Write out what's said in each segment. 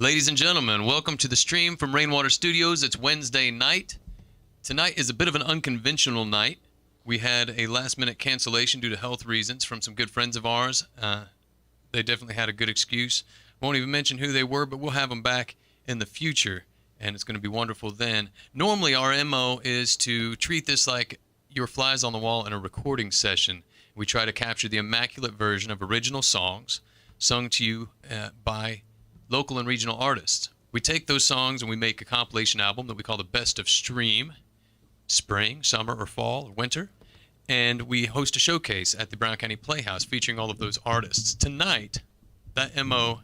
Ladies and gentlemen, welcome to the stream from Rainwater Studios. It's Wednesday night. Tonight is a bit of an unconventional night. We had a last-minute cancellation due to health reasons from some good friends of ours. They definitely had a good excuse. Won't even mention who they were, but we'll have them back in the future, and it's going to be wonderful then. Normally, our MO is to treat this like your flies on the wall in a recording session. We try to capture the immaculate version of original songs sung to you by local and regional artists. We take those songs and we make a compilation album that we call the Best of Stream, spring, summer, or fall, or winter, and we host a showcase at the Brown County Playhouse featuring all of those artists. Tonight, that MO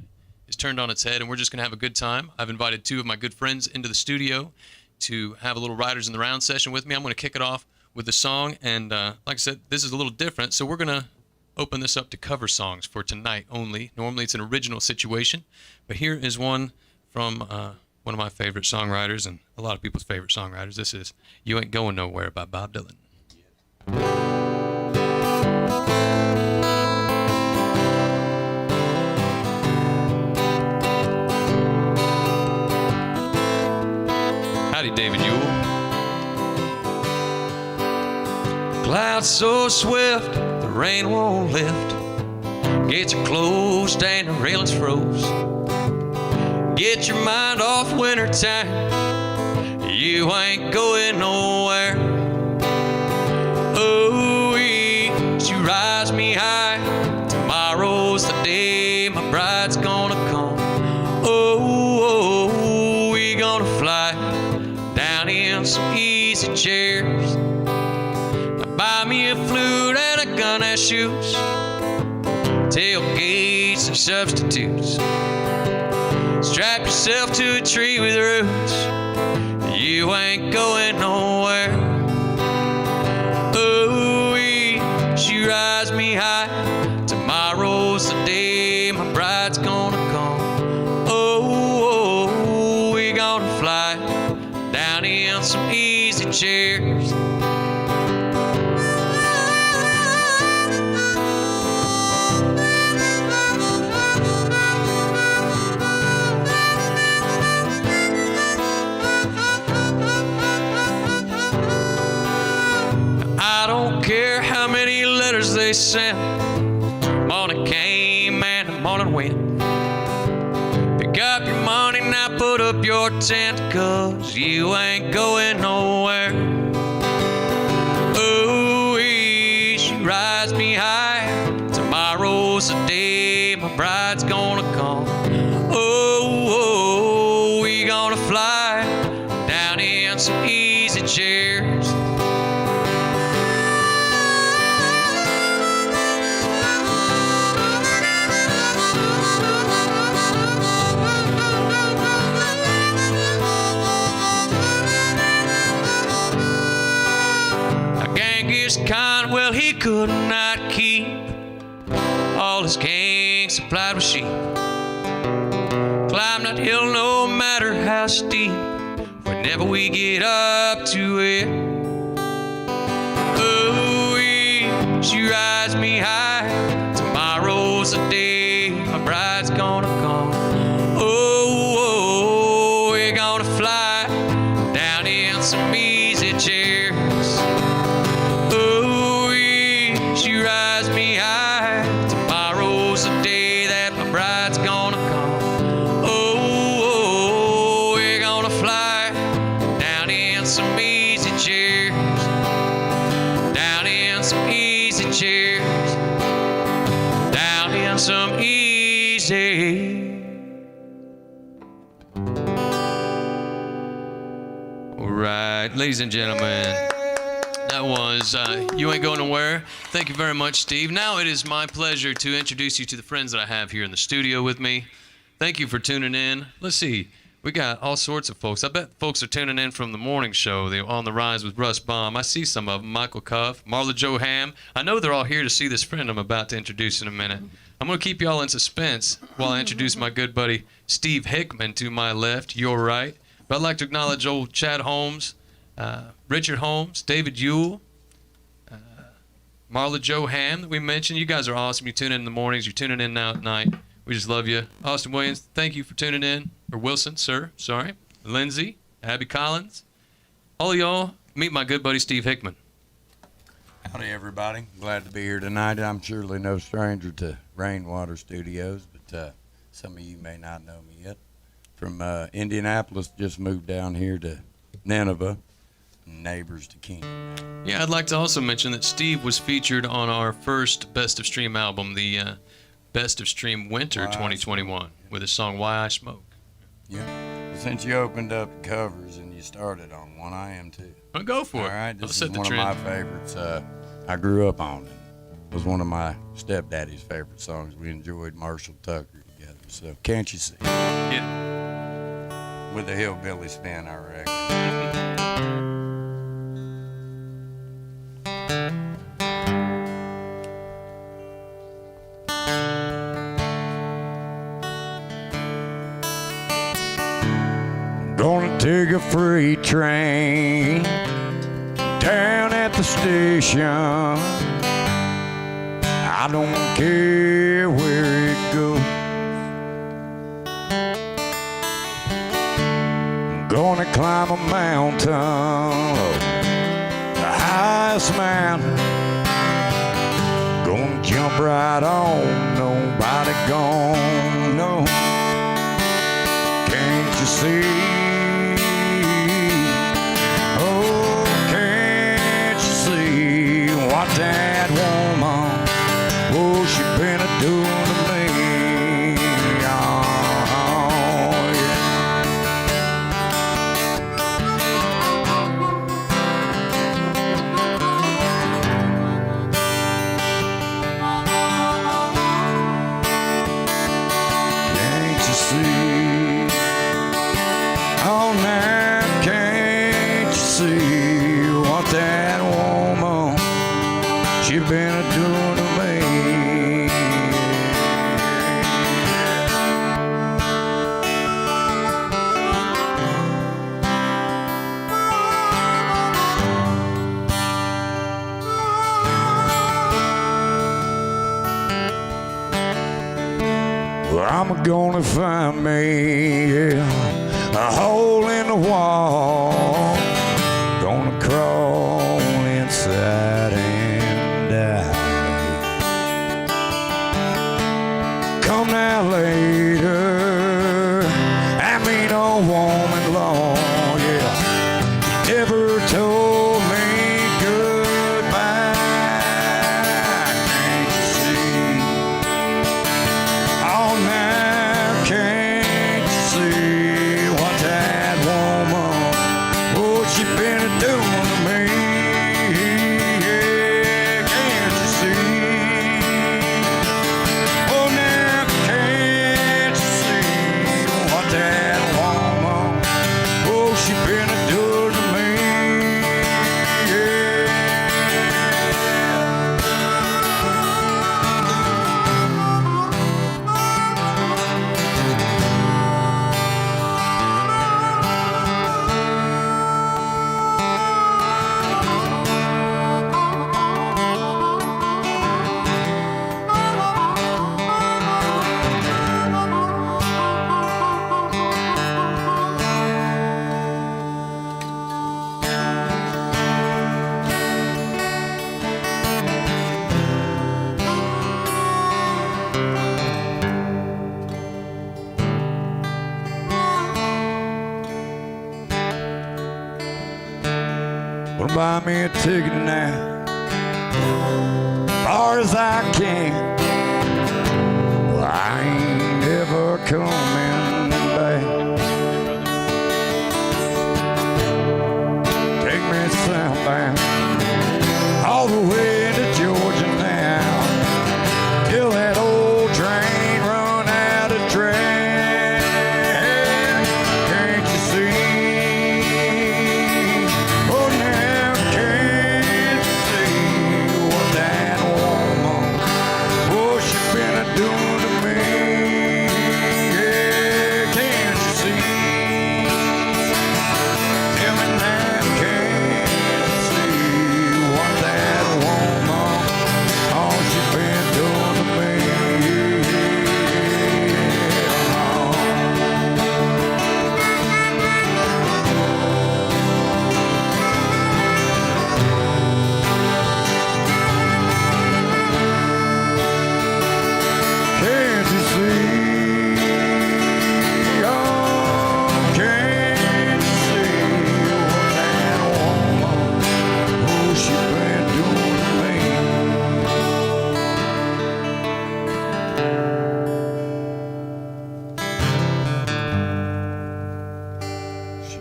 is turned on its head, and we're just going to have a good time. I've invited two of my good friends into the studio to have a little Riders in the Round session with me. I'm going to kick it off with the song, and like I said, this is a little different, so we're going to open this up to cover songs for tonight only. Normally it's an original situation, but here is one from one of my favorite songwriters and a lot of people's favorite songwriters. This is You Ain't Going Nowhere by Bob Dylan. Howdy, David Ewell. Clouds so swift, the rain won't lift. Gates are closed and the railings froze. Get your mind off wintertime. You ain't going nowhere. Oh, you rise me high. Tomorrow's the day my bride's gonna come. Oh, we gonna fly down in some easy chairs. Buy me a flute and a gun and shoes, tailgates and substitutes. Strap yourself to a tree with roots. You ain't going nowhere. Oh, you rise me high. Tomorrow's the day my bride's gonna come. Oh, we gonna fly down in some easy chairs. I don't care how many letters they sent. Morning came and the morning went. Pick up your money, now put up your tent, 'cause you ain't going nowhere. Oh, you rise me high. Tomorrow's the day my bride's gonna come. Oh, we gonna fly down in some easy chairs. Kind, well, he could not keep all his gang supplied with sheep. Climb that hill no matter how steep, whenever we get up to it. Oh, you rise me high. Tomorrow's the day my bride's gonna come. Oh, we're gonna fly down in some easy chairs. You rise me high. Tomorrow's the day that my bride's gonna come. Oh, we're gonna fly down in some easy chairs. Down in some easy chairs. Down in some easy. All right, ladies and gentlemen. That was You Ain't Going Nowhere. Thank you very much, Steve. Now it is my pleasure to introduce you to the friends that I have here in the studio with me. Thank you for tuning in. Let's see. We got all sorts of folks. I bet folks are tuning in from the morning show, the On the Rise with Russ Baum. I see some of them. Michael Cuff, Marla Jo Ham. I know they're all here to see this friend I'm about to introduce in a minute. I'm going to keep you all in suspense while I introduce my good buddy Steve Hickman to my left, your right. But I'd like to acknowledge old Chad Holmes, Richard Holmes, David Ewell, Marla Jo Ham that we mentioned. You guys are awesome. You tune in the mornings. You're tuning in now at night. We just love you. Austin Williams, thank you for tuning in. or Wilson, sir, sorry, Lindsay, Abby Collins. All of y'all, meet my good buddy Steve Hickman. Howdy, everybody. Glad to be here tonight. I'm surely no stranger to Rainwater Studios, but some of you may not know me yet. From Indianapolis, just moved down here to Nineveh, neighbors to Kenan. Yeah, I'd like to also mention that Steve was featured on our first Best of Stream album, the Best of Stream Winter 2021, with his song Why I Smoke. Yeah. Well, since you opened up the covers and you started on one, I am too. Well, go for it. All right, this I'll is set the one trend. of my favorites. I grew up on it. It was one of my stepdaddy's favorite songs. We enjoyed Marshall Tucker together. So, Can't You See? Yeah. With a hillbilly spin, I reckon. Gonna take a freight train down at the station. I don't care where it goes. Gonna climb a mountain, the highest mountain. Gonna jump right on, nobody gonna know. Can't you see? Oh, can't you see what that woman, oh, she been a-doing to me? Oh, yeah. Can't you see? Oh, now can't you see what that woman, she been a-doing to me? Well, I'm gonna find me a hole in the wall. Gonna crawl inside and die. Come now later, I mean old woman long, yeah. You never told me goodbye. Can't you see? Oh, now can't you see what that woman, oh, she been a-doing to me? Yeah, can't you see? Oh, now can't you see what that woman, oh, she been a-doing to me? Yeah. Well, buy me a ticket now, far as I can. Well, I ain't never coming back. Take me southbound, all the way to Georgia now, till that old train run out of track. Can't you see? Oh, now can't you see what that woman, oh, she been a-doing to me? Yeah.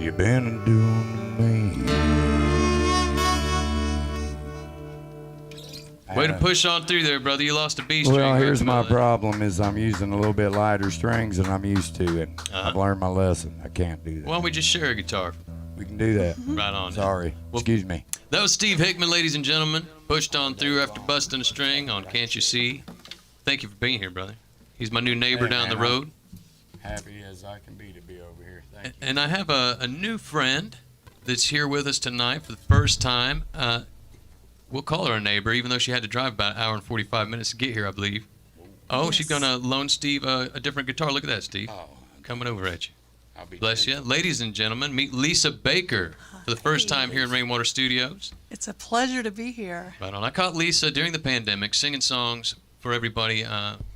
you been doing to me? Way to push on through there, brother. You lost a B string. Well, here's my brother. problem is I'm using a little bit lighter strings than I'm used to, and I've learned my lesson. I can't do that. Why don't we just share a guitar? We can do that. Right on. Sorry. Well, Excuse me. That was Steve Hickman, ladies and gentlemen. Pushed on through after busting a string on Can't You See. Thank you for being here, brother. He's my new neighbor down the road. Happy as I can be to be over here. Thank you. And I have a new friend that's here with us tonight for the first time. We'll call her a neighbor, even though she had to drive about an hour and 45 minutes to get here, I believe. Oh, she's going to loan Steve a different guitar. Look at that, Steve. Oh, Coming over at you. I'll be Bless you. Ladies and gentlemen, meet Lisa Baker for the first time here in Rainwater Studios. It's a pleasure to be here. Right on. I caught Lisa during the pandemic singing songs for everybody.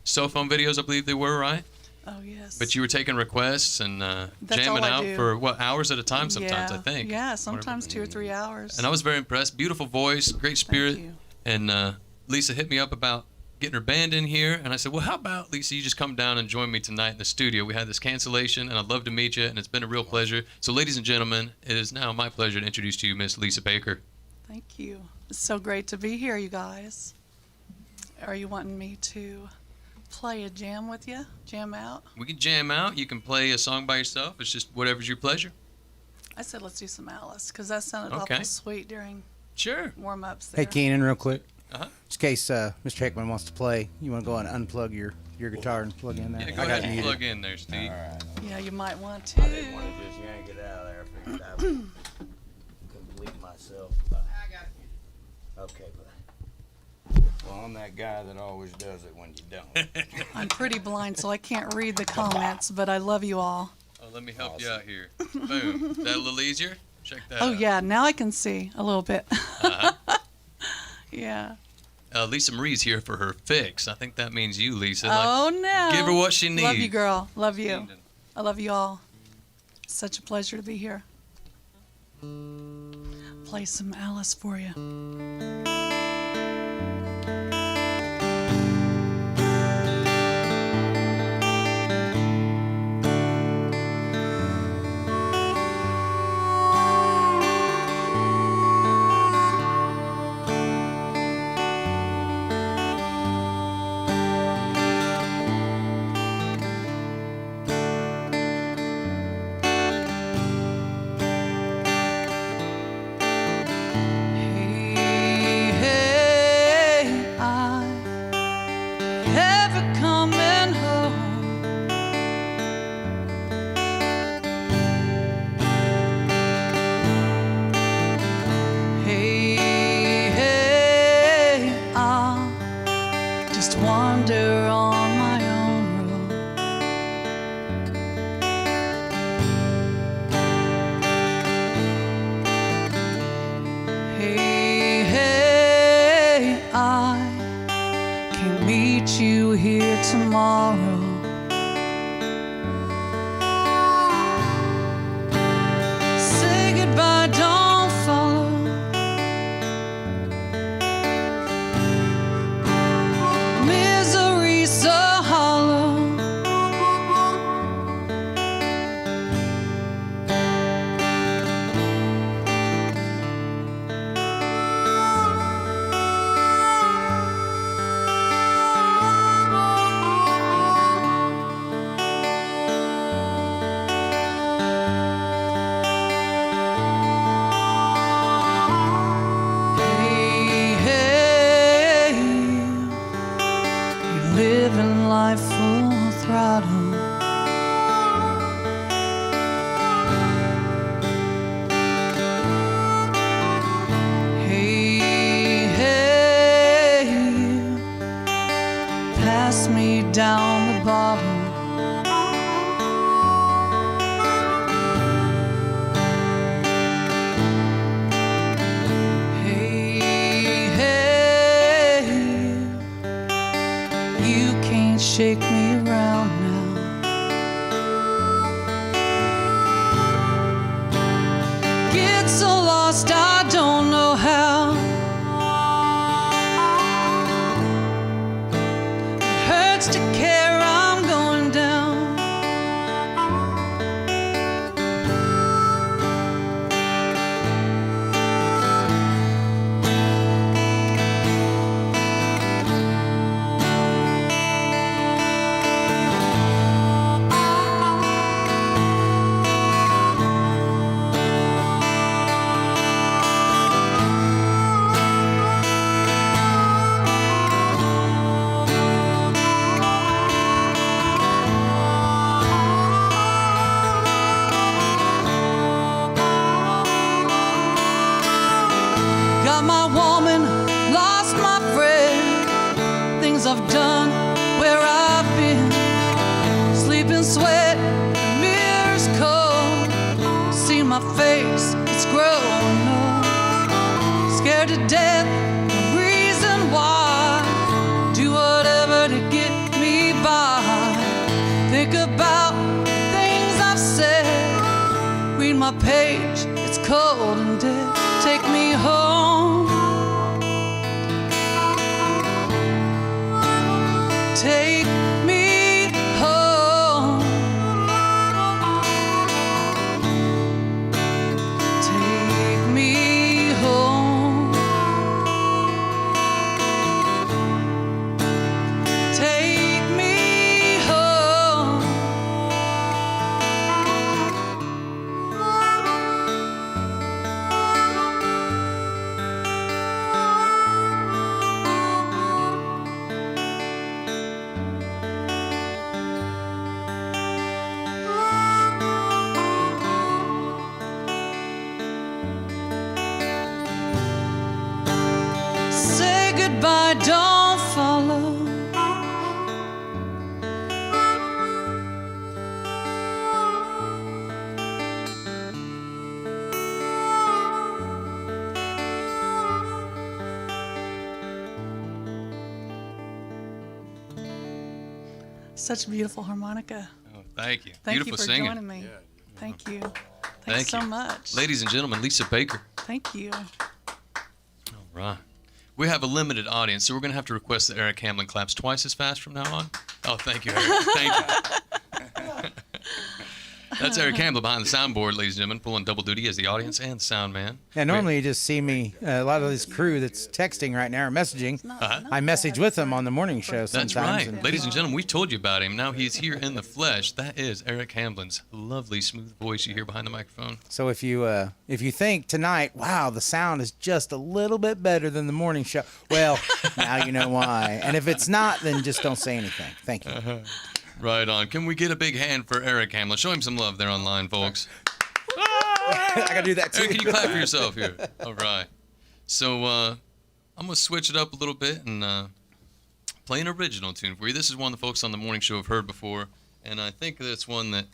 Cell phone videos, I believe they were, right? Oh, yes. But you were taking requests and That's jamming all I out do. for, what, hours at a time sometimes, yeah. I think. Yeah, sometimes 2 or 3 hours. And I was very impressed. Beautiful voice, great spirit. Thank you. And Lisa hit me up about getting her band in here. And I said, well, how about, Lisa, you just come down and join me tonight in the studio. We had this cancellation, and I'd love to meet you, and it's been a real pleasure. So, ladies and gentlemen, it is now my pleasure to introduce to you Miss Lisa Baker. Thank you. It's so great to be here, you guys. Are you wanting me to play a jam with you? Jam out? We can jam out. You can play a song by yourself. It's just whatever's your pleasure. I said let's do some Alice, because that sounded Okay. awful sweet during Sure. warm-ups there. Hey, Kenan, real quick. Uh-huh. Just in case Mr. Hickman wants to play, you want to go and unplug your guitar and plug in there? Yeah, go I ahead got and muted. plug in there, Steve. Yeah, you might want to. just yank it out of there. Figured I would complete myself. I got you. Okay, bud. Well, I'm that guy that always does it when you don't. I'm pretty blind, so I can't read the comments, but I love you all. Oh, let me help you out here. Boom. Is that a little easier? Check that Oh, out. yeah, now I can see a little bit. Uh-huh. Yeah. Lisa Marie's here for her fix. I think that means you, Lisa. Oh, no. Give her what she needs. Love you, girl. Love you. I love you all. Such a pleasure to be here. Play some Alice for you. Hey, read my page, it's cold and dead. Take me home. Take me home. Take me home. Take me home. Say goodbye, don't follow. Such a beautiful harmonica. Oh, thank you. Thank Beautiful you for singing. joining me. Thank you. Thank Thanks so you. much. Ladies and gentlemen, Lisa Baker. Thank you. All right. We have a limited audience, so we're going to have to request that Eric Hamlin claps twice as fast from now on. Oh, thank you, Eric. Thank you. That's Eric Hamlin behind the soundboard, ladies and gentlemen, pulling double duty as the audience and sound man. Yeah, normally you just see me, a lot of this crew that's texting right now or messaging. I message with them on the morning show sometimes. That's right. and- Ladies and gentlemen, we've told you about him. Now he is here in the flesh. That is Eric Hamlin's lovely, smooth voice you hear behind the microphone. So if you think tonight, wow, the sound is just a little bit better than the morning show, well, now you know why. And if it's not, then just don't say anything. Thank you. Right on. Can we get a big hand for Eric Hamlin? Show him some love there online, folks. I gotta do that too. Eric, can you clap for yourself here? All right. So I'm going to switch it up a little bit and play an original tune for you. This is one the folks on the morning show have heard before, and I think that's one that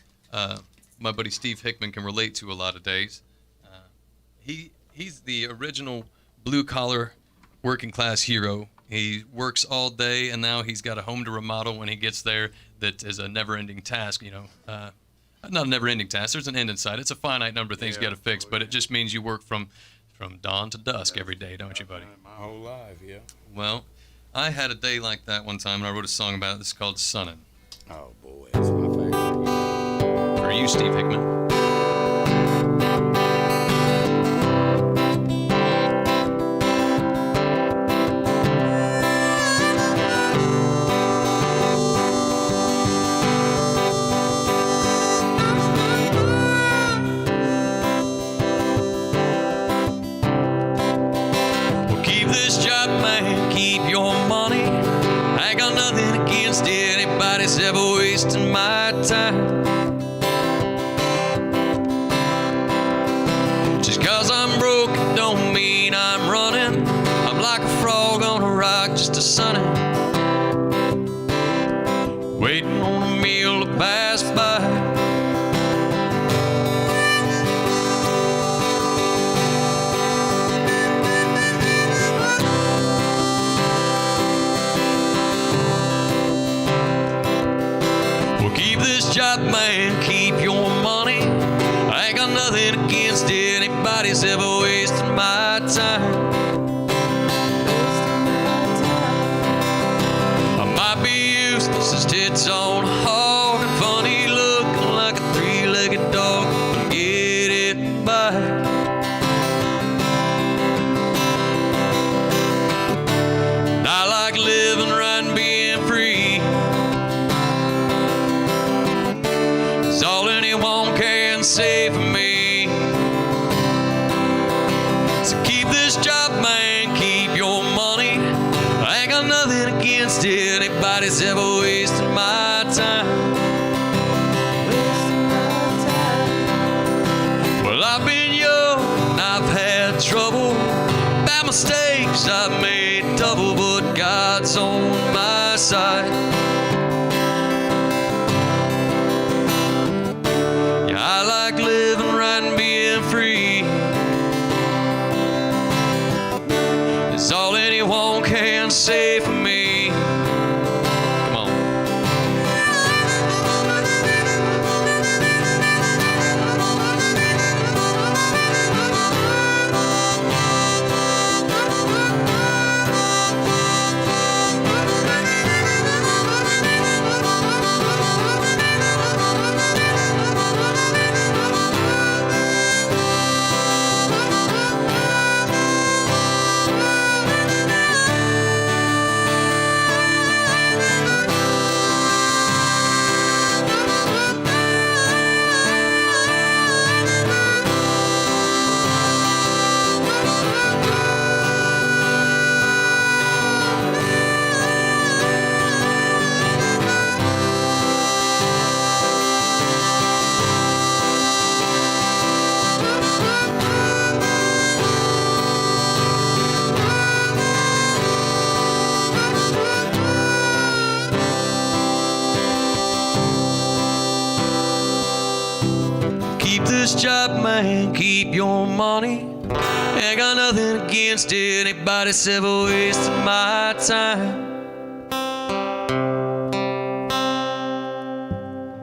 my buddy Steve Hickman can relate to a lot of days. He's the original blue-collar working-class hero. He works all day, and now he's got a home to remodel when he gets there that is a never-ending task, you know. Not a never-ending task. There's an end in sight. It's a finite number of things you got to fix, but it just means you work from dawn to dusk every day, don't you, buddy? My whole life, yeah. Well, I had a day like that one time, and I wrote a song about it. It's called Sunnin'. Oh, boy, that's my favorite. For you, Steve Hickman. Well, keep this job, man, keep your money. I ain't got nothing against anybody's ever wasting my time. Just 'cause I'm broke don't mean I'm running. I'm like a frog on a rock, just a sunning, waiting on a meal to pass by. Well, keep this job, man, keep your money. I ain't got nothing against anybody's ever wasting my time. I might be useless as tits on a hog and funny looking like a three-legged dog, but get it by. And I like living right and being free. 'Cause all anyone can say for me. So keep this job, man, keep your money. I ain't got nothing against anybody's ever wasting my time. Well, I've been young and I've had trouble. Bad mistakes I've made double, but God's on my side. Yeah, I like living right and being free. It's all anyone can say for me. Come on. keep this job, man, keep your money. Ain't got nothing against anybody's ever wasting my time.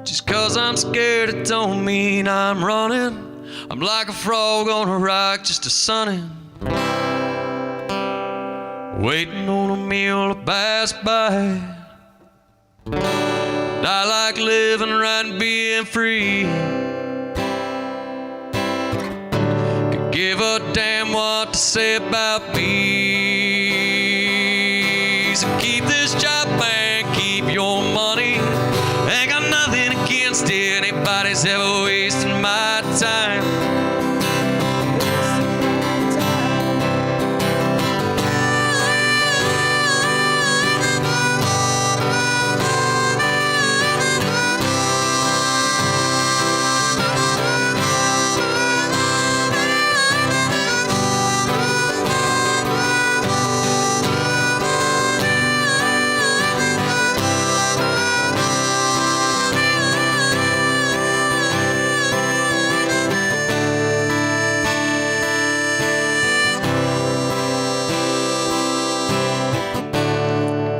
Just 'cause I'm scared, it don't mean I'm running. I'm like a frog on a rock, just a sunning, waiting on a meal to pass by. And I like living right and being free. Could give a damn what to say about me. So keep this job, man, keep your money. Ain't got nothing against anybody's ever wasting my time.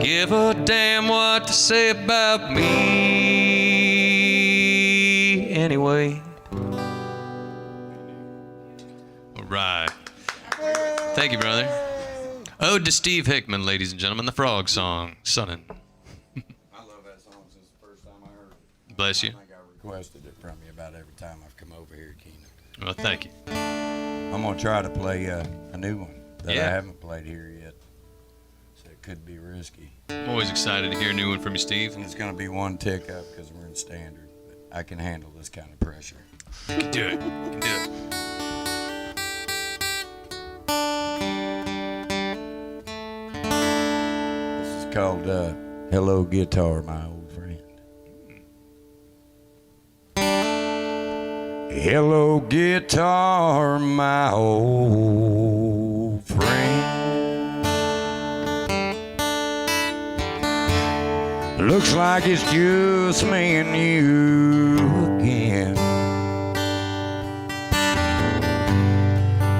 Give a damn what to say about me anyway. All right. Thank you, brother. Ode to Steve Hickman, ladies and gentlemen, the frog song, Sunnin'. I love that song since the first time I heard it. Bless you. I think I requested it from you about every time I've come over here, Kenan. Well, thank you. I'm gonna try to play a new one that Yeah. I haven't played here yet, so it could be risky. I'm always excited to hear a new one from you, Steve. And it's gonna be one tick up because we're in standard, but I can handle this kind of pressure. You can do it. You can do it. This is called "Hello Guitar, My Old Friend." Hello guitar, my old friend. Looks like it's just me and you again.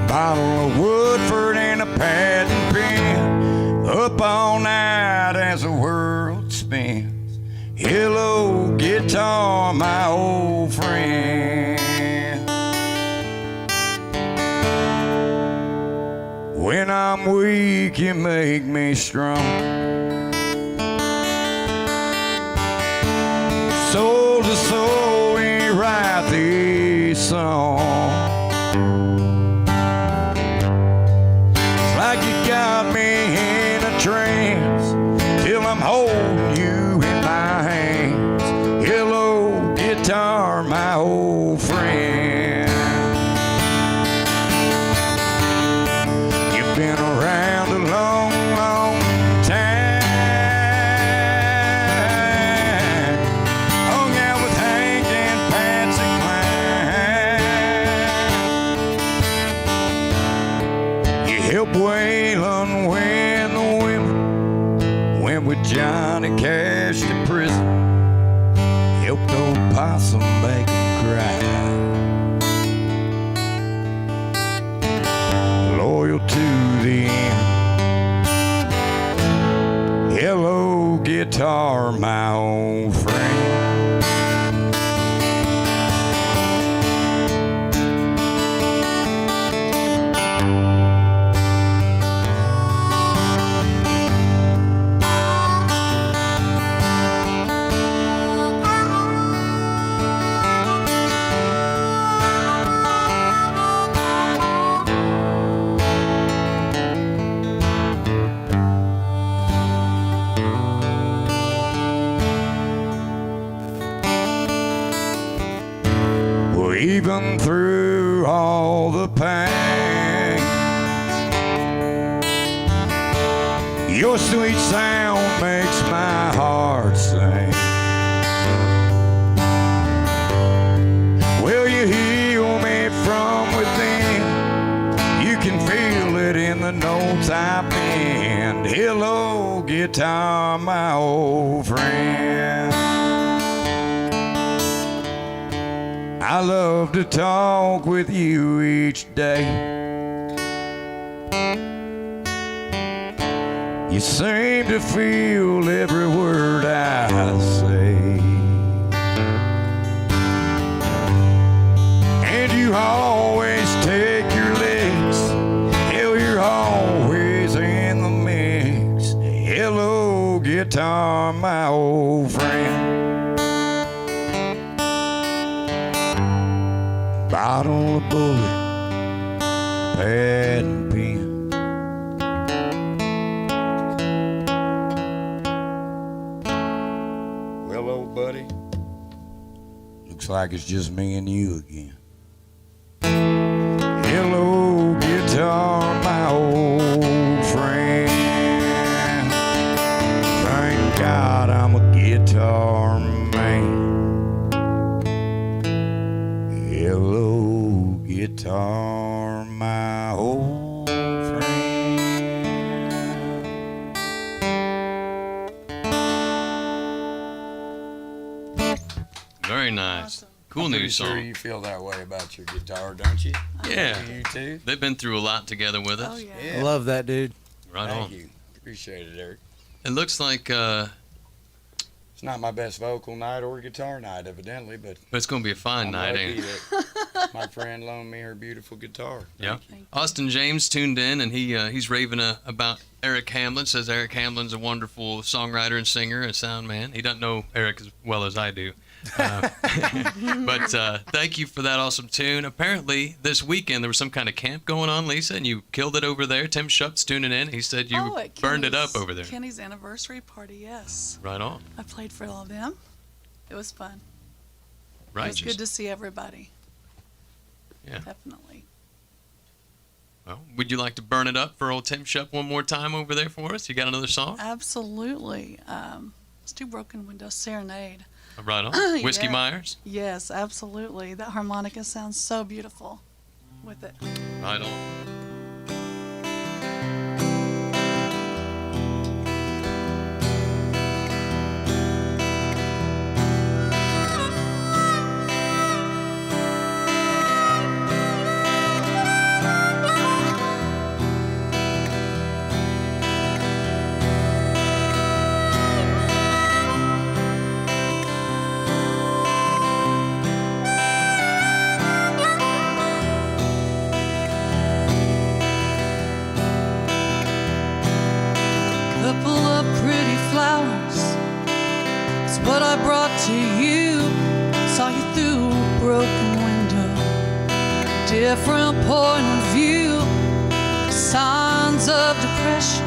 Bottle of Woodford and a pad and pen. Up all night as the world spins. Hello guitar, my old friend. When I'm weak, you make me strong. Soul to soul, we write this song. It's like you got me in a trance till I'm holding you in my hands. Hello, guitar, my old friend. You've been around a long, long time. Hung out with Hank and Patsy Cline. You helped Waylon win the women. Went with Johnny Cash to prison. Helped old Possum make him cry. Loyal to the end. Hello, guitar, my old friend. Even through all the pain, your sweet sound makes my heart sing. Will you heal me from within? You can feel it in the notes I pen. Hello, guitar, my old friend. I love to talk with you each day. You seem to feel every word I say, and you always take your licks. Hell, you're always in the mix. Hello, guitar, my old friend. Bottle of bullet, pad and pen. Well, old buddy, looks like it's just me and you again. Hello, guitar, my old friend. Thank God I'm a guitar man. Hello, guitar, my old friend. Very nice. Awesome. Cool I'm new pretty sure song. you feel that way about your guitar, don't you? Yeah. You too? They've been through a lot together with us. Oh, yeah. Yeah. I love that dude. Right Thank on. you. Appreciate it, Eric. It looks like It's not my best vocal night or guitar night, evidently, but but it's going to be a fine I'm night, lucky ain't it? that my friend loaned me her beautiful guitar. Yeah. Thank you. Austin James tuned in, and he's raving about Eric Hamlin. Says Eric Hamlin's a wonderful songwriter and singer and sound man. He doesn't know Eric as well as I do. But thank you for that awesome tune. Apparently, this weekend there was some kind of camp going on, Lisa, and you killed it over there. Tim Shup's tuning in. He said you at burned it Kenny's- up over there. Kenny's anniversary party, yes. Right on. I played for all of them. It was fun. It Right. was good to see everybody. Yeah. Definitely. Well, would you like to burn it up for old Tim Shup one more time over there for us? You got another song? Absolutely. Let's do Broken Window Serenade. Right on. Whiskey Yeah. Myers? Yes, absolutely. That harmonica sounds so beautiful with it. Right on. Couple of pretty flowers is what I brought to you. Saw you through a broken window, different point of view. Signs of depression,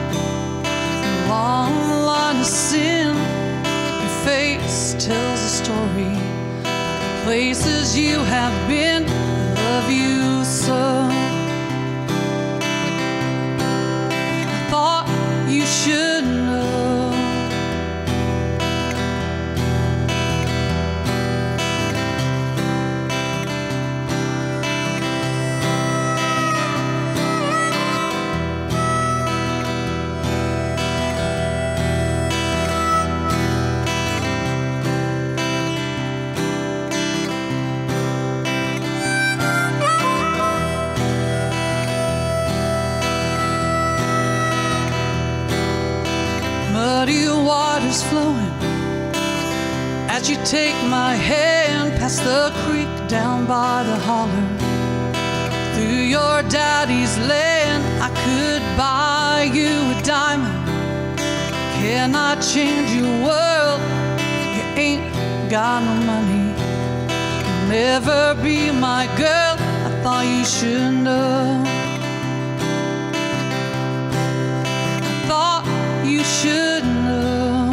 a long line of sin. Your face tells a story of the places you have been. I love you so. I thought you should know. Muddy waters flowing as you take my hand past the creek down by the holler. Through your daddy's land, I could buy you a diamond. Can I change your world? You ain't got no money. You'll never be my girl. I thought you should know. I thought you should know.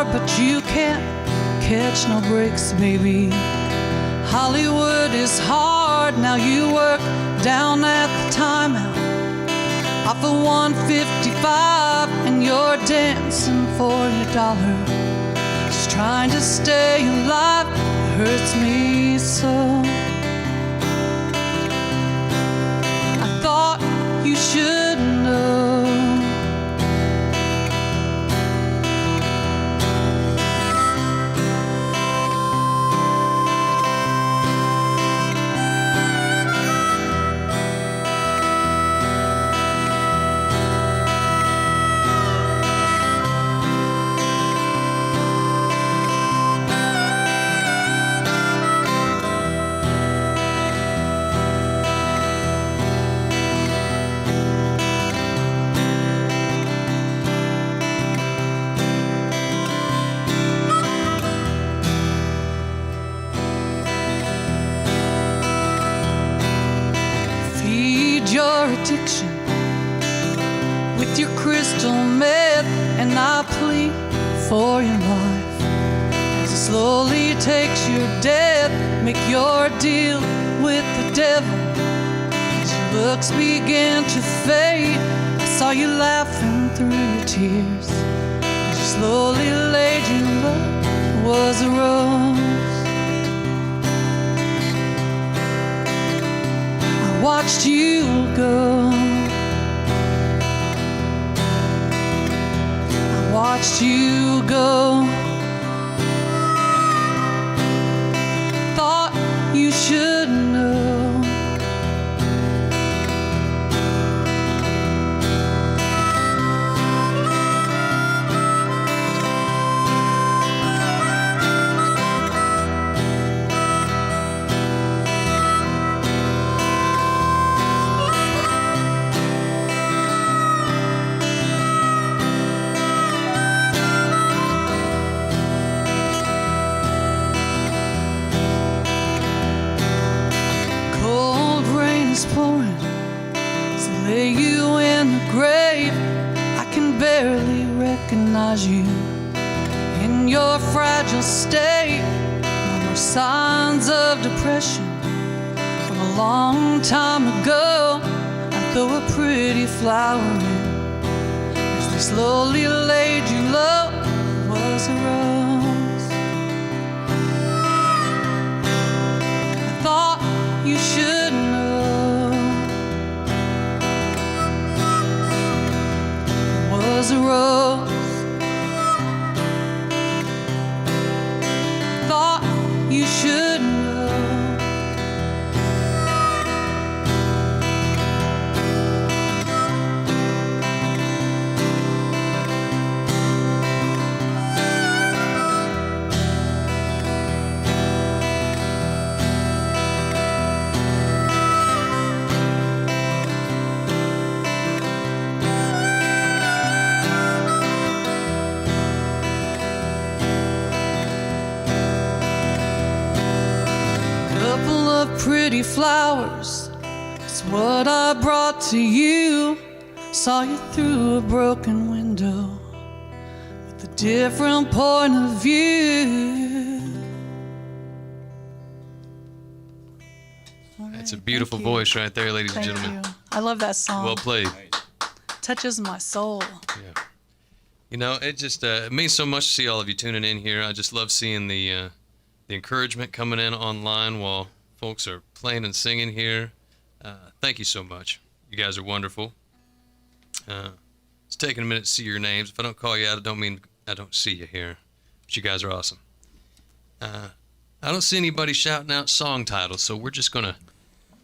hard, but you can't catch no breaks, baby. Hollywood is hard, now you work down at the timeout off of 155, and you're dancing for your dollar, just trying to stay alive. It hurts me so. I thought you should know. Your addiction with your crystal meth, and I plead for your life as it slowly takes your death. Make your deal with the devil as your looks begin to fade. I saw you laughing through your tears as you slowly laid your love was a rose. Watched you go. I watched you go. Thought you should know. Pouring, so lay you in the grave. I can barely recognize you in your fragile state. No more signs of depression from a long time ago. I throw a pretty flower in as they slowly laid you low. It was a rose. I thought you should know. Was a rose. Thought you should know. Pretty flowers is what I brought to you. Saw you through a broken window with a different point of view. That's a beautiful voice right there, ladies and Thank gentlemen. you. I love that song. Well played. Touches my soul. Yeah. You know, it just it means so much to see all of you tuning in here. I just love seeing the encouragement coming in online while folks are playing and singing here. Thank you so much. You guys are wonderful. It's taking a minute to see your names. If I don't call you out, I don't mean I don't see you here. But you guys are awesome. I don't see anybody shouting out song titles, so we're just going to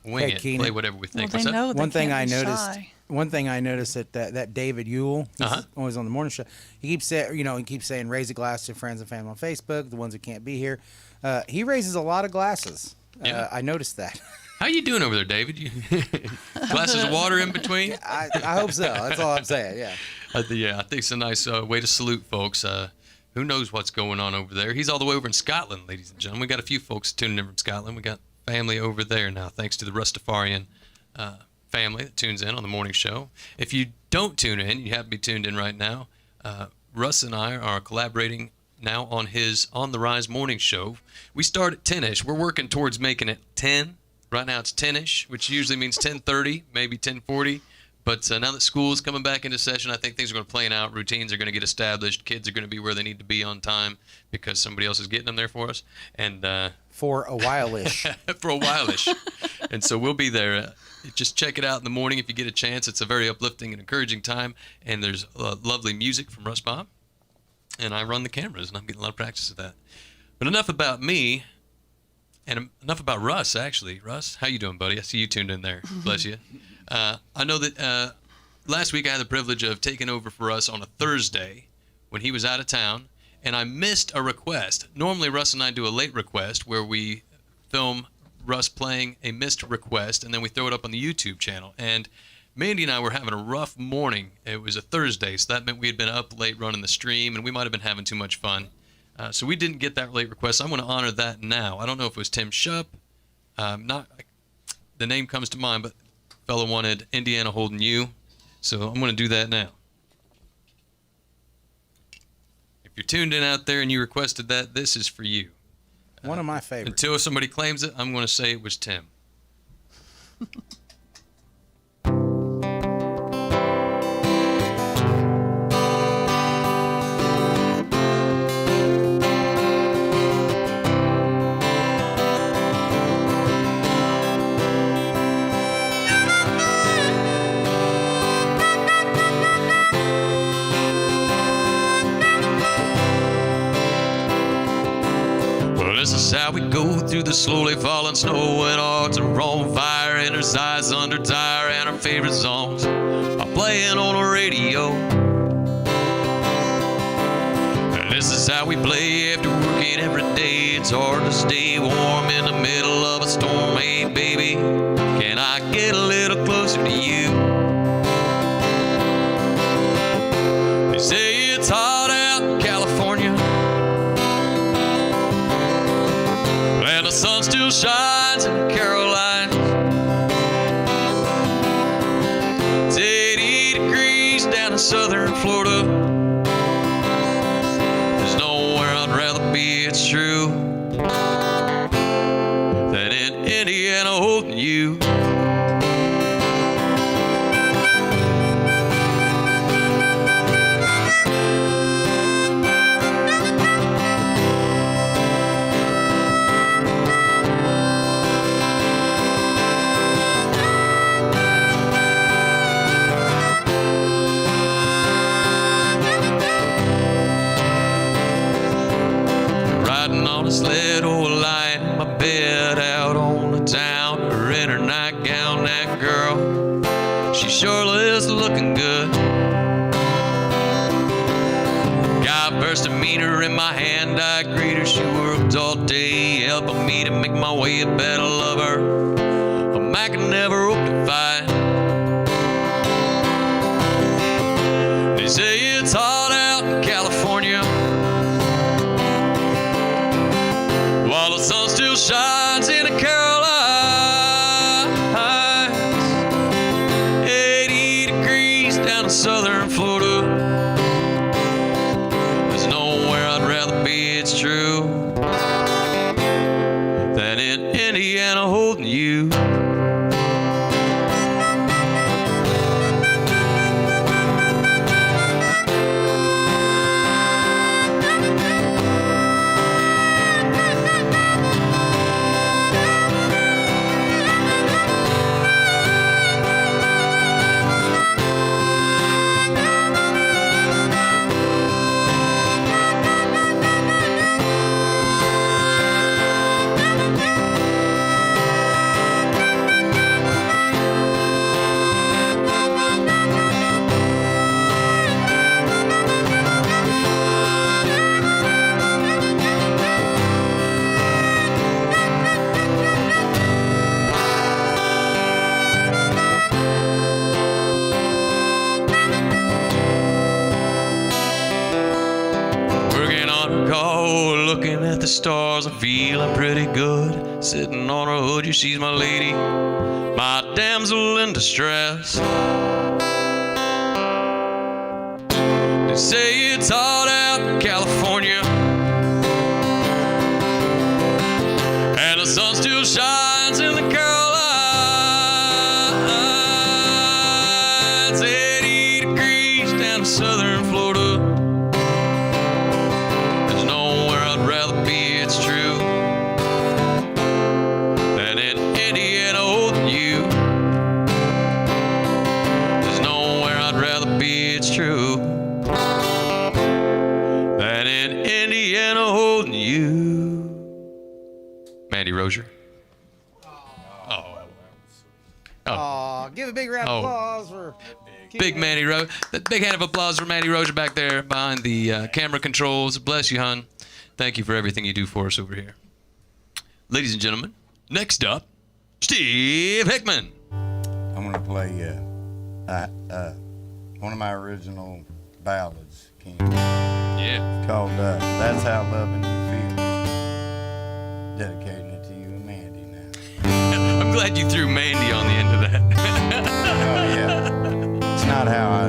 wing Hey, it, Kenan. play whatever we think. Well, they know they One thing can't I be noticed. shy. One thing I noticed that David Ewell, he's always on the morning show. He keeps saying raise a glass to friends and family on Facebook, the ones who can't be here. He raises a lot of glasses. Yeah. I noticed that. How you doing over there, David? Glasses of water in between? I hope so. That's all I'm saying. Yeah. Yeah, I think it's a nice way to salute folks. Who knows what's going on over there? He's all the way over in Scotland, ladies and gentlemen. We got a few folks tuning in from Scotland. We got family over there now, thanks to the Rastafarian family that tunes in on the morning show. If you don't tune in, you have to be tuned in right now. Russ and I are collaborating now on his On the Rise morning show. We start at 10-ish. We're working towards making it 10. Right now it's 10-ish, which usually means 10:30, maybe 10:40. But now that school is coming back into session, I think things are going to play out. Routines are going to get established. Kids are going to be where they need to be on time because somebody else is getting them there for us. And For a while-ish. for a while-ish. And so we'll be there. Just check it out in the morning if you get a chance. It's a very uplifting and encouraging time. And there's lovely music from Russ Bob. And I run the cameras, and I'm getting a lot of practice at that. But enough about me, and enough about Russ, actually. Russ, how you doing, buddy? I see you tuned in there. Bless you. I know that last week I had the privilege of taking over for Russ on a Thursday when he was out of town, and I missed a request. Normally, Russ and I do a late request where we film Russ playing a missed request, and then we throw it up on the YouTube channel. And Mandy and I were having a rough morning. It was a Thursday, so that meant we had been up late running the stream, and we might have been having too much fun. So we didn't get that late request. I'm going to honor that now. I don't know if it was Tim Shupp. The name comes to mind, but fellow wanted Indiana Holding You, so I'm going to do that now. If you're tuned in out there and you requested that, this is for you. One of my favorites. Until somebody claims it, I'm going to say it was Tim. This is how we go through the slowly falling snow when hearts are on fire and our eyes under tire and our favorite songs are playing on the radio. And this is how we play after working every day. It's hard to stay warm in the middle of a storm. Hey baby, can I get a little closer to you? They say it's hot out in California, and the sun still shines in the Carolinas. It's 80 degrees down in southern Florida. There's nowhere I'd rather be, it's true, than in Indiana holding you. On a sled or lying in my bed out on the town, or in her nightgown. That girl, she surely is looking good. Got first demeanor in my hand, I greet her. She worked all day helping me to make my way a better lover. A man can never hope to find. They say it's hot out in California, while the sun still shines in the Carolinas. 80 degrees down in southern Florida. There's nowhere I'd rather be, it's true, than in Indiana holding you. Looking at the stars, I'm feeling pretty good. Sitting on her hood, yeah, she's my lady, my damsel in distress. They say it's hot out in California, holding you. Mandy Rozier. Aw, give a big round of applause for Big Mandy Rozier. Big hand of applause for Mandy Rozier back there behind the camera controls. Bless you, hon. Thank you for everything you do for us over here. Ladies and gentlemen, next up, Steve Hickman. I'm going to play one of my original ballads, King. Yeah. It's called That's How Loving You Feels. Dedicating it to you and Mandy now. I'm glad you threw Mandy on the end of that. Oh, yeah. It's not how I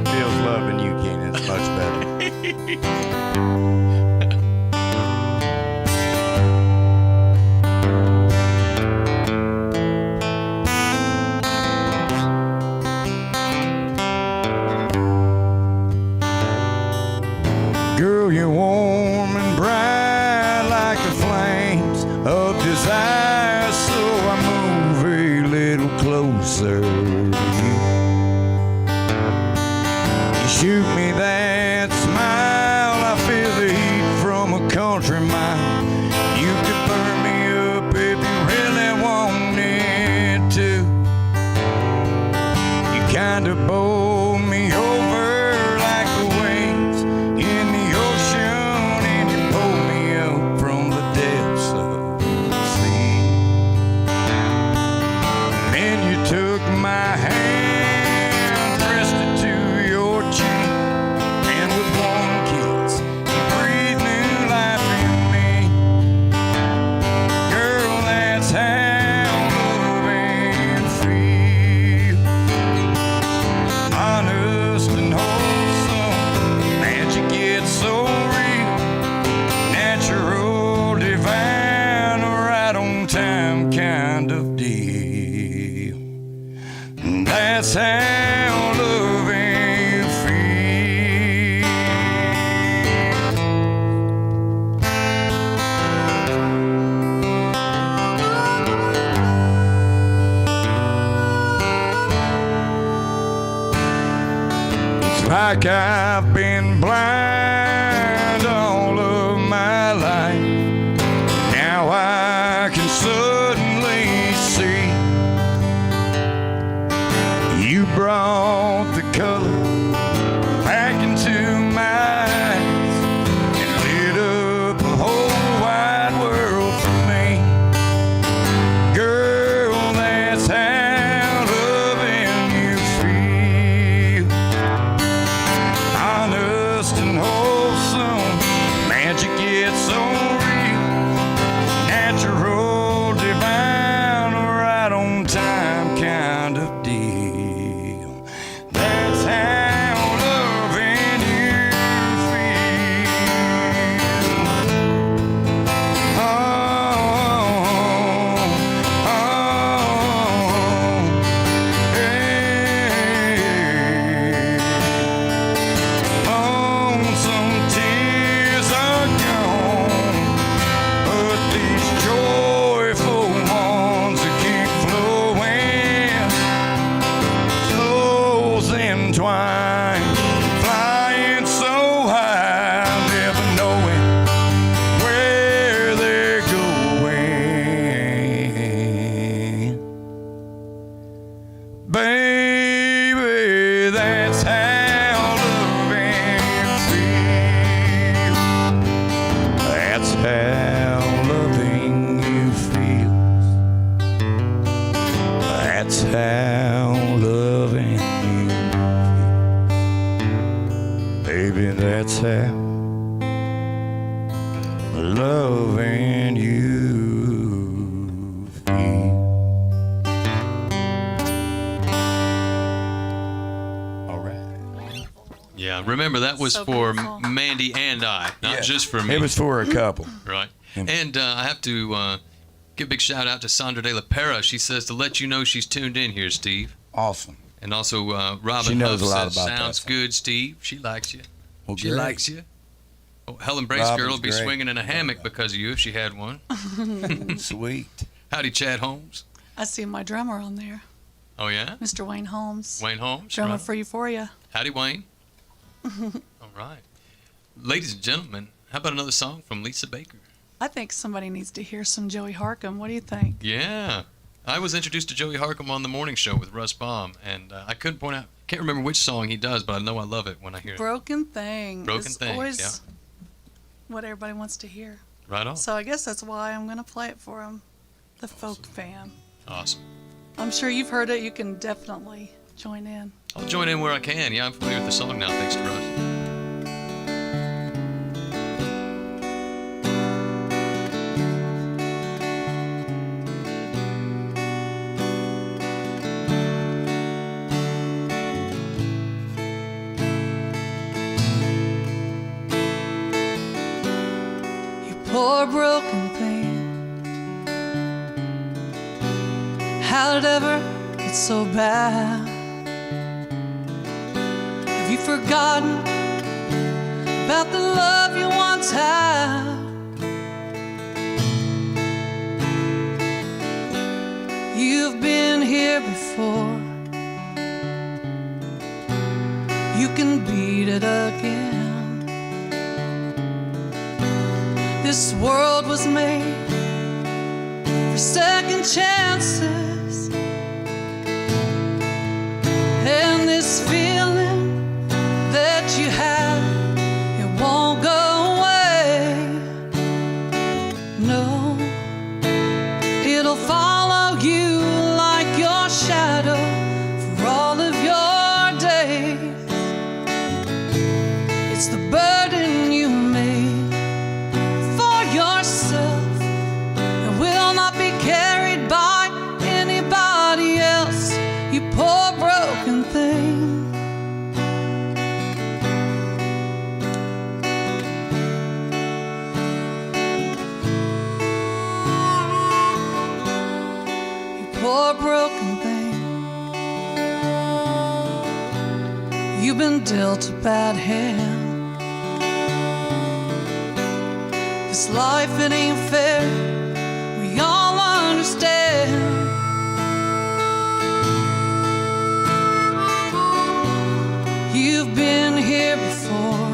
feels loving you, Kenan. It's much better. Girl, you're warm and bright like the flames of desire, so I move a little closer to you. You shoot me that smile, I feel the heat from a country mile. You could burn me up if you really wanted to. You kind of bowl me over like the waves in the ocean, and you pull me up from the depths of the sea. Then you took my hand, pressed it to your cheek, and with one kiss, you breathed new life in me. Girl, that's how loving feels. Honest and wholesome, magic gets so real. Natural, divine, right on time kind of deal. That's how loving feels. It's like I've been blind all of my life. Now I can suddenly see. You brought the color back into my eyes and lit up the whole wide world for me. Girl, that's how loving you feel. Honest and wholesome, magic gets so real. Natural, divine, right on time kind of deal. That's how loving you feel. Oh, oh, hey. Lonesome tears are gone, but these joyful ones that keep flowing. Souls entwined, flying so high, never knowing where they're going. Baby, that's how loving feels. That's how loving you feels. That's how loving you feels. Baby, that's how loving you feels. All right. Yeah, remember that was So for beautiful. Mandy and I, not Yeah. just for me. It was for a couple. Right. And I have to give a big shout out to Sandra De La Pera. She says to let you know she's tuned in here, Steve. Awesome. And also Robin She knows Huff a lot says, about that sounds song. good, Steve. She likes you. Well, She great. likes you. Oh, Helen Brace girl Robin's will be great. swinging in a hammock because of you if she had one. Sweet. Howdy, Chad Holmes. I see my drummer on there, Oh, yeah? Mr. Wayne Holmes. Wayne Holmes. Drummer Right. for Euphoria. Howdy, Wayne. All right. Ladies and gentlemen, How about another song from Lisa Baker? I think somebody needs to hear some Joey Harcum. What do you think? Yeah. I was introduced to Joey Harcum on the morning show with Russ Baum, and I couldn't point out, can't remember which song he does, but I know I love it when I hear it. Broken Thing. Broken is Thing, always yeah. what everybody wants to hear. Right on. So I guess that's why I'm going to play it for them, the folk fan. Awesome. I'm sure you've heard it. You can definitely join in. I'll join in where I can. Yeah, I'm familiar with the song now, thanks to Russ. Poor broken thing. How did it ever get so bad? Have you forgotten about the love you once had? You've been here before. You can beat it again. This world was made for second chances, and this feeling that you have, it won't go away. No, it'll follow you like your shadow for all of your days. It's the burden you made yourself, and will not be carried by anybody else. You poor broken thing. You poor broken thing. You've been dealt a bad hand. This life, it ain't fair, we all understand. You've been here before,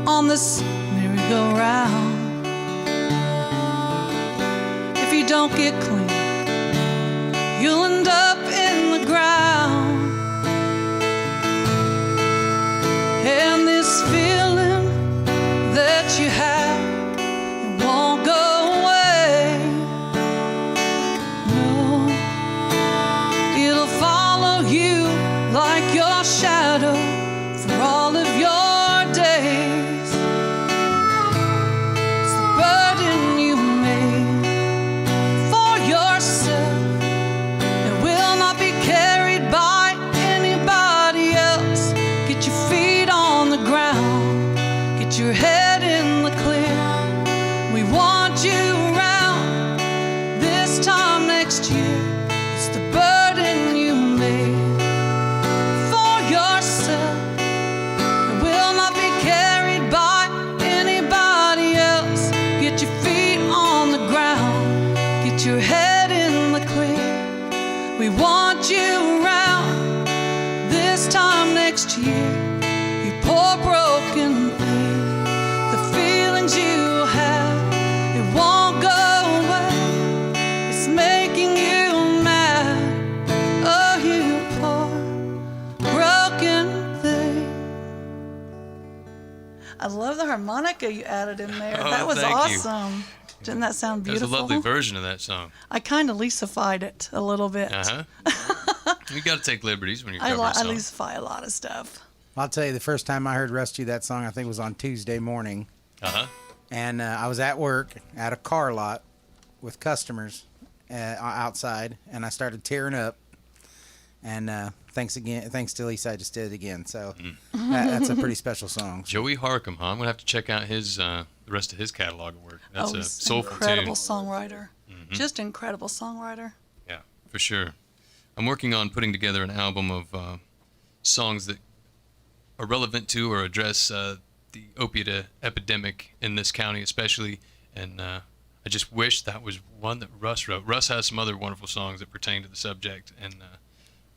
on this merry-go-round. If you don't get clean, you'll end up in the ground. And this feeling that you have, it won't go away. No, it'll follow you like your shadow for all of your days. It's the burden you made for yourself. It will not be carried by anybody else. Get your feet on the ground, get your head in the clear. We want you around this time next year. It's the burden you made for yourself. It will not be carried by anybody else. Get your feet on the ground, get your head in the clear. We want you around this time next year. You poor broken thing. The feelings you have, it won't go away. It's making you mad. Oh, you poor broken thing. I love the harmonica you added in there. Oh, that was thank you. awesome. Didn't that sound There's beautiful? a lovely version of that song. I kind of Lisa-fied it a little bit. Uh-huh. You got to take liberties when you cover a I song. Lisa-fy a lot of stuff. I'll tell you, the first time I heard Russ do that song, I think it was on Tuesday morning. Uh-huh. And I was at work at a car lot with customers outside, and I started tearing up. And thanks to Lisa, I just did it again. So that's a pretty special song. Joey Harcum, huh? I'm going to have to check out his the rest of his catalog of work. That's a he's soulful incredible tune. songwriter. Just incredible songwriter. Yeah, for sure. I'm working on putting together an album of songs that are relevant to or address the opiate epidemic in this county especially, and I just wish that was one that Russ wrote. Russ has some other wonderful songs that pertain to the subject, and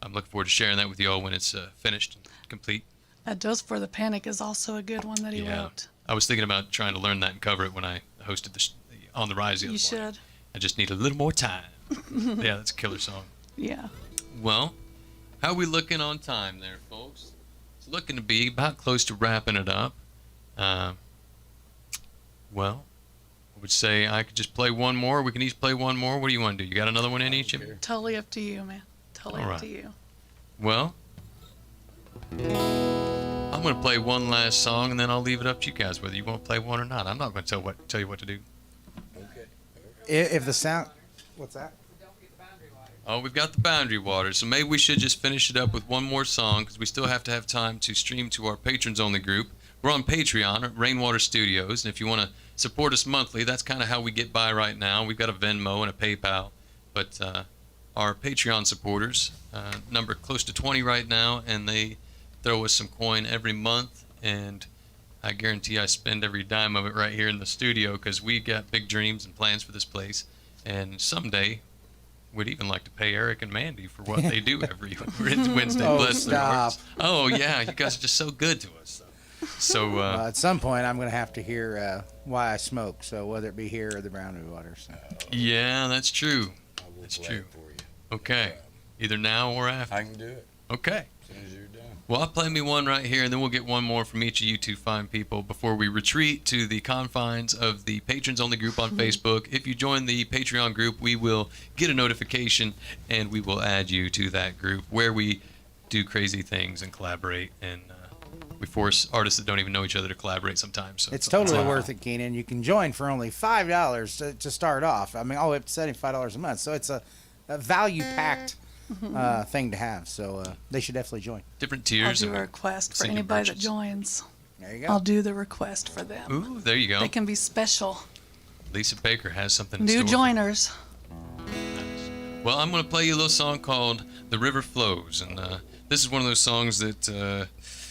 I'm looking forward to sharing that with you all when it's finished and complete. A Dose for the Panic is also a good one that he Yeah. wrote. I was thinking about trying to learn that and cover it when I hosted On the Rise the other You morning. should. I just need a little more time. Yeah, that's a killer song. Yeah. Well, how are we looking on time there, folks? It's looking to be about close to wrapping it up. Well, I would say I could just play one more. We can each play one more. What do you want to do? You got another one in each? Totally up to you, man. Totally All up right. to you. Well, I'm going to play one last song, and then I'll leave it up to you guys whether you want to play one or not. I'm not going to tell you what to do. If the sound, what's that? Oh, we've got the Boundary Water, so maybe we should just finish it up with one more song because we still have to have time to stream to our patrons-only group. We're on Patreon at Rainwater Studios, and if you want to support us monthly, that's kind of how we get by right now. We've got a Venmo and a PayPal, but our Patreon supporters number close to 20 right now, and they throw us some coin every month, and I guarantee I spend every dime of it right here in the studio because we got big dreams and plans for this place, and someday we'd even like to pay Eric and Mandy for what they do every Wednesday. Oh, Bless their stop. hearts. Oh, yeah, you guys are just so good to us. So, At some point, I'm going to have to hear why I smoke. So whether it be here or the Boundary Water. So. yeah, that's true. I will That's play true. it for you. Okay, either now or after. I can do it Okay. as soon as you're done. Well, I'll play me one right here, and then we'll get one more from each of you two fine people before we retreat to the confines of the patrons-only group on Facebook. If you join the Patreon group, we will get a notification, and we will add you to that group where we do crazy things and collaborate, and we force artists that don't even know each other to collaborate sometimes. So It's totally worth it, Kenan. You can join for only $5 to start off. I mean, all the way up to $75 a month. So it's a value-packed thing to have. So they should definitely join. different I'll tiers. do and a we request for send you anybody that merchants. joins. There you go. I'll do the request for them. Ooh, there you go. They can be special. Lisa Baker has something in New store. joiners. Well, I'm going to play you a little song called The River Flows. And this is one of those songs that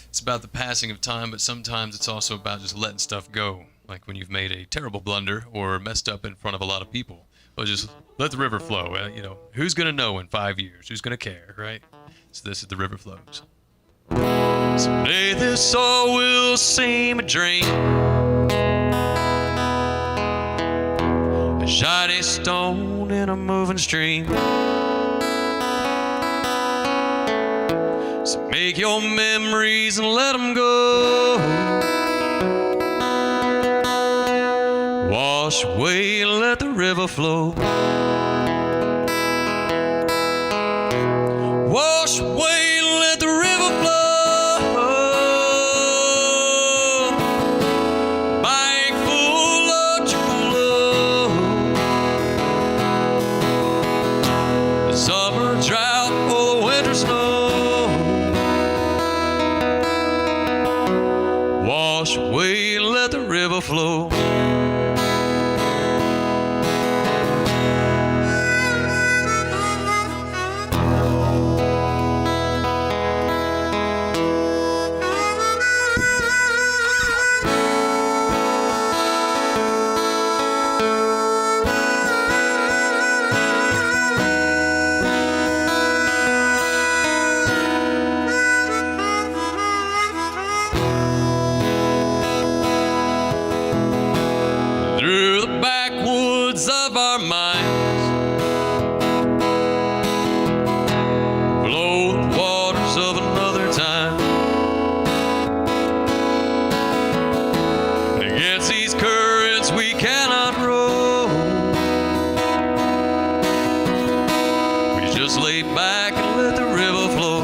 it's about the passing of time, but sometimes it's also about just letting stuff go. Like when you've made a terrible blunder or messed up in front of a lot of people. Well, just let the river flow. Who's going to know in 5 years? Who's going to care, right? So this is The River Flows. Someday this all will seem a dream. A shiny stone in a moving stream. So make your memories and let them go. Wash away and let the river flow. Wash away and let the river flow. Bank full of true love. The summer drought or the winter snow. Wash away and let the river flow. Through the backwoods of our minds flow the waters of another time. Against these currents we cannot row. We just lay back and let the river flow.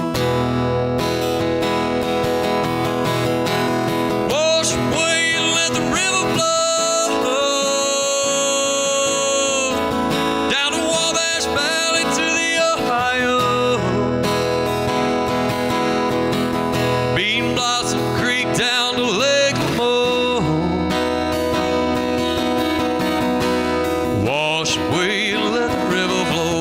Wash away and let the river flow. Down the Wabash Valley to the Ohio. Bean Blossom Creek down to Lake Mo. Wash away and let the river flow.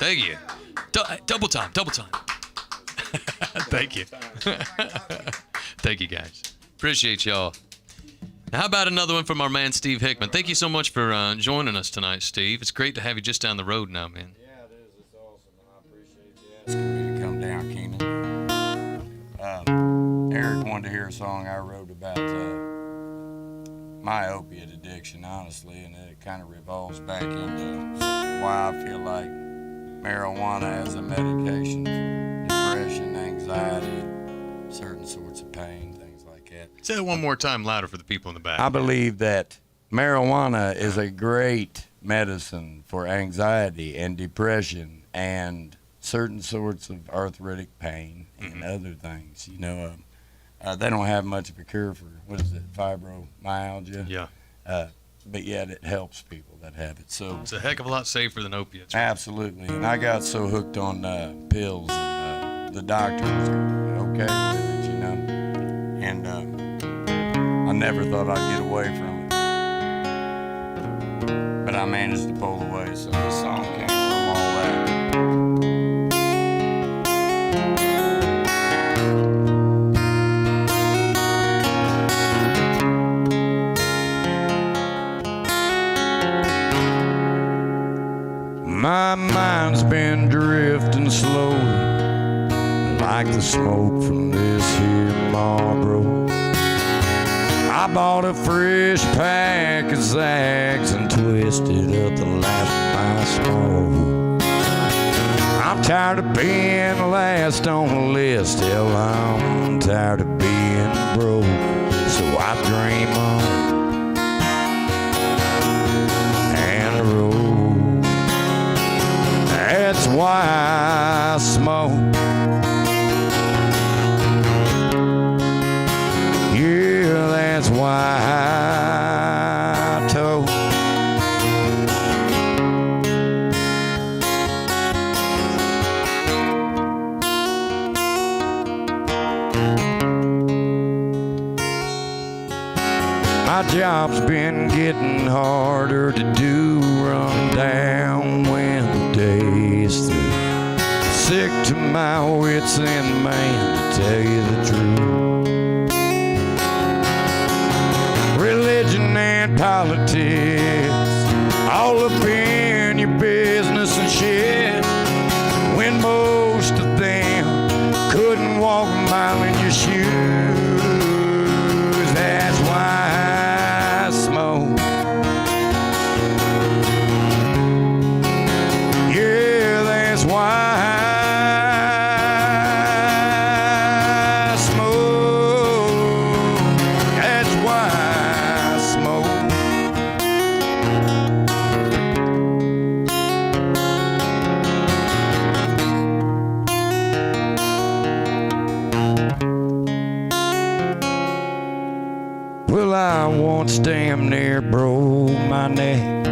Thank you. Double time. Thank you. Thank you, guys. Appreciate y'all. Now, how about another one from our man, Steve Hickman? Thank you so much for joining us tonight, Steve. It's great to have you just down the road now, man. Yeah, it is. It's awesome, and I appreciate you asking me to come down, Kenan. Eric wanted to hear a song I wrote about my opiate addiction, honestly, and it kind of revolves back into why I feel like marijuana as a medication for depression, anxiety, certain sorts of pain, things like that. Say it one more time louder for the people in the back. I believe that marijuana is a great medicine for anxiety and depression and certain sorts of arthritic pain and other things. You know, they don't have much of a cure for, fibromyalgia. Yeah. But yet it helps people that have it. So It's a heck of a lot safer than opiates. Right? absolutely. And I got so hooked on pills, and the doctor was okay with it, you know. And I never thought I'd get away from it. But I managed to pull away, so this song came from all that. My mind's been drifting slowly, like the smoke from this here Marlboro. I bought a fresh pack of Zags and twisted up the last of my smoke. I'm tired of being last on the list, hell, I'm tired of being broke, so I dream on and roll. That's why I smoke. Yeah, that's why I tote. My job's been getting harder to do, run down when the day's through. Sick to my wits end, man, to tell you the truth. Religion and politics, all up in your business and shit, when most of them couldn't walk a mile in your shoes. That's why I smoke. Yeah, that's why I smoke. That's why I smoke. Well, I once damn near broke my neck.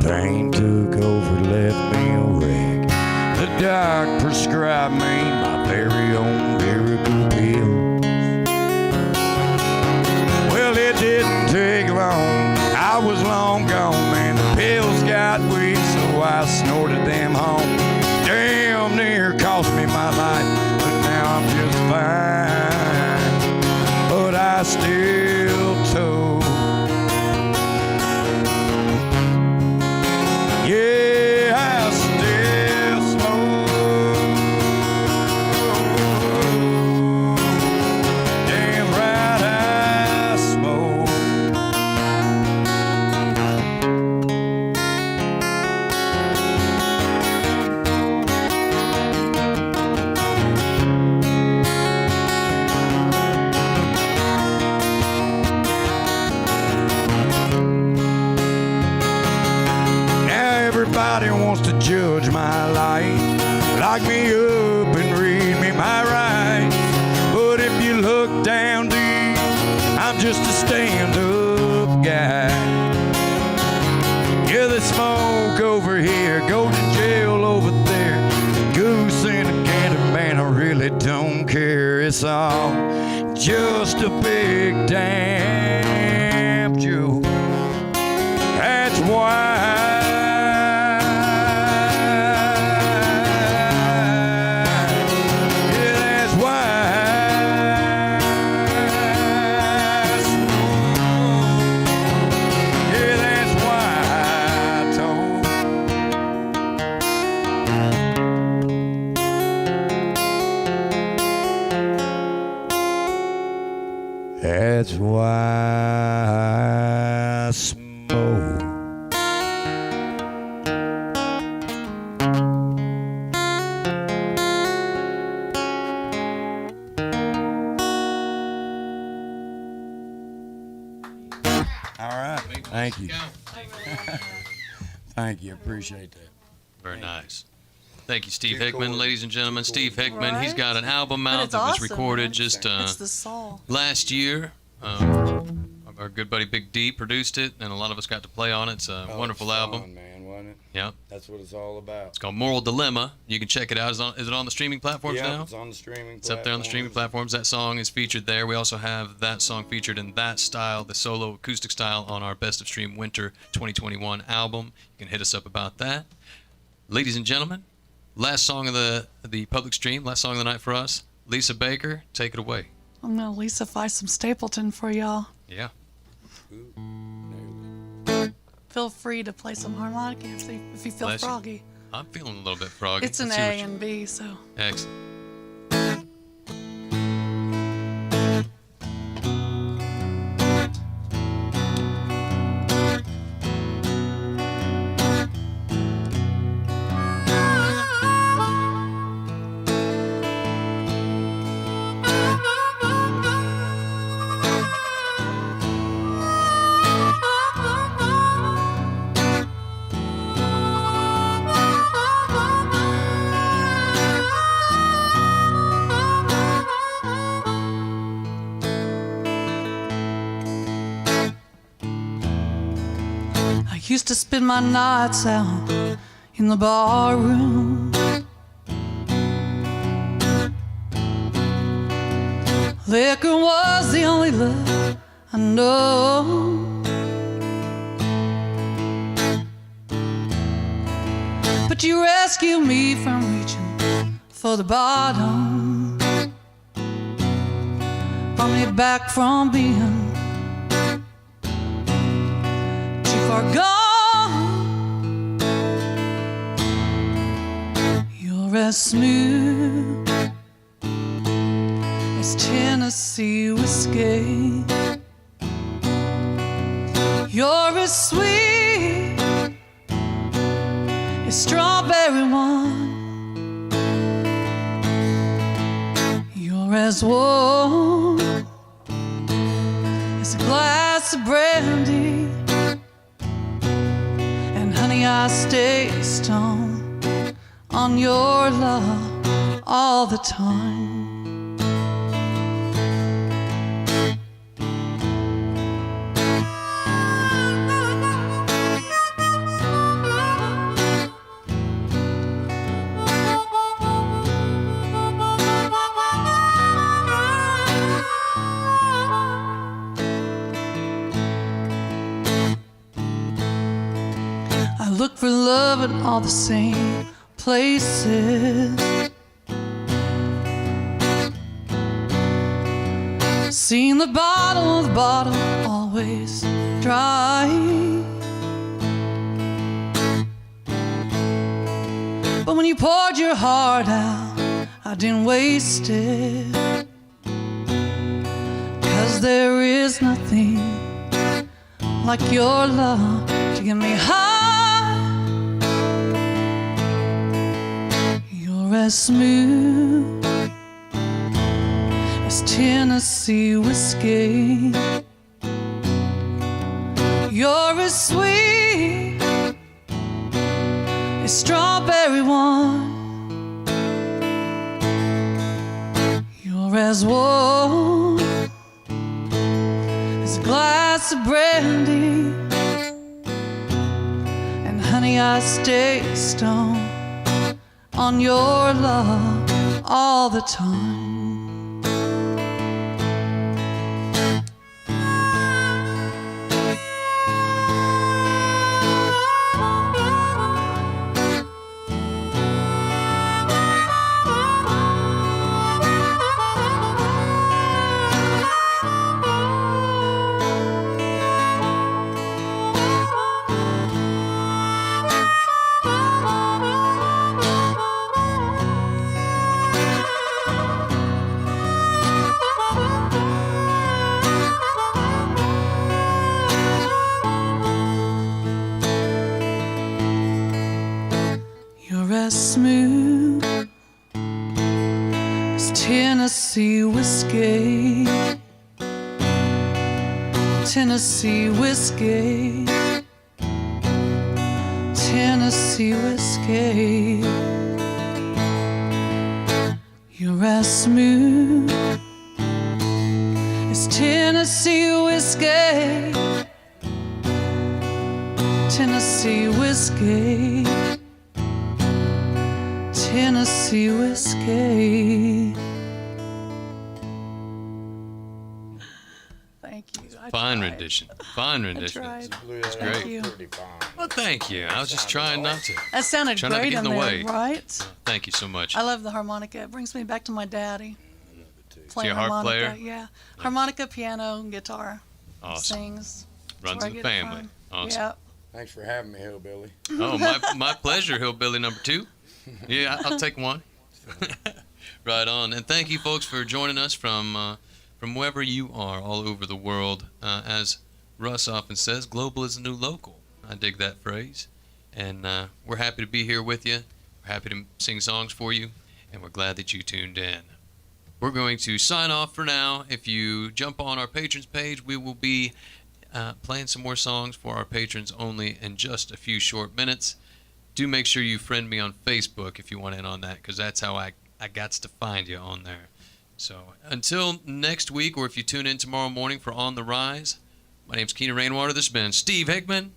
Pain took over, left me a wreck. The doc prescribed me my very own miracle pill. Well, it didn't take long. I was long gone, man. The pills got weak, so I snorted them home. Damn near cost me my life, but now I'm just fine. But I still tote. Yeah, I still smoke. Damn right I smoke. Everybody wants to judge my life, lock me up and read me my rights. But if you look down deep, I'm just a stand-up guy. Yeah, they smoke over here, go to jail over there. Goose in a gander, man, I really don't care. It's all just a big damn joke. That's why I smoke. All right. Thank you. Thank you. Appreciate that. Very nice. Thank you, Steve Good Hickman, chord. ladies and gentlemen. Good Steve chord. Hickman. He's got an album But out it's that was awesome. recorded just It's the soul. last year. Our good buddy Big D produced it, and a lot of us got to play on it. It's a Oh, wonderful it's album. fun, man, wasn't it? Yeah. That's what it's all about. It's called Moral Dilemma. You can check it out. Is it on the streaming platforms Yeah, now? it's on the streaming. It's up there on the streaming platforms. That song is featured there. We also have that song featured in that style, the solo acoustic style, on our Best of Stream Winter 2021 album. You can hit us up about that. Ladies and gentlemen, last song of the public stream, last song of the night for us. Lisa Baker, take it away. I'm going to Lisa-fy some Stapleton for y'all. Yeah. Feel free to play some harmonica if you feel Bless you. froggy. I'm feeling a little bit froggy. It's an Let's see what A you- and B, so. Excellent. I used to spend my nights out in the bar room. Liquor was the only love I know. But you rescued me from reaching for the bottom. Brought me back from being too far gone. You're as smooth as Tennessee whiskey. You're as sweet as strawberry wine. You're as warm as a glass of brandy. And honey, I stay stoned on your love all the time. I look for love in all the same places. Seen the bottle always dry. But when you poured your heart out, I didn't waste it. 'Cause there is nothing like your love to get me high. You're as smooth as Tennessee whiskey. You're as sweet as strawberry wine. You're as warm as a glass of brandy. And honey, I stay stoned on your love all the time. Tennessee whiskey. Tennessee whiskey. Tennessee whiskey. You're as smooth as Tennessee whiskey. Tennessee whiskey. Tennessee whiskey. Thank you. I Fine tried. rendition. Fine rendition. tried. It's Thank great. you. Well, thank you. I was just trying not to. That sounded Try not to great get in in the there, way. right? Thank you so much. I love the harmonica. It brings me back to my daddy. Playing a harp harmonica, player? yeah. Harmonica, piano, guitar. Awesome. Sings. Runs where I in the get it family. from. Awesome. Yeah. Thanks for having me, Hillbilly. Oh, my pleasure, Hillbilly number 2. Yeah, I'll take one. Right on. And thank you, folks, for joining us from wherever you are all over the world. As Russ often says, global is the new local. I dig that phrase. And we're happy to be here with you. We're happy to sing songs for you. And we're glad that you tuned in. We're going to sign off for now. If you jump on our patrons page, we will be playing some more songs for our patrons only in just a few short minutes. Do make sure you friend me on Facebook if you want in on that, because that's how I gots to find you on there. So until next week, or if you tune in tomorrow morning for On the Rise, my name's Kenan Rainwater. This has been Steve Hickman,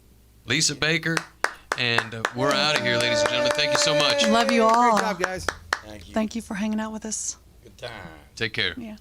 Lisa Baker, and we're out of here, ladies and gentlemen. Thank you so much. Love you all. Great job, guys. Thank you. Thank you for hanging out with us. Good time. Take care. Yeah.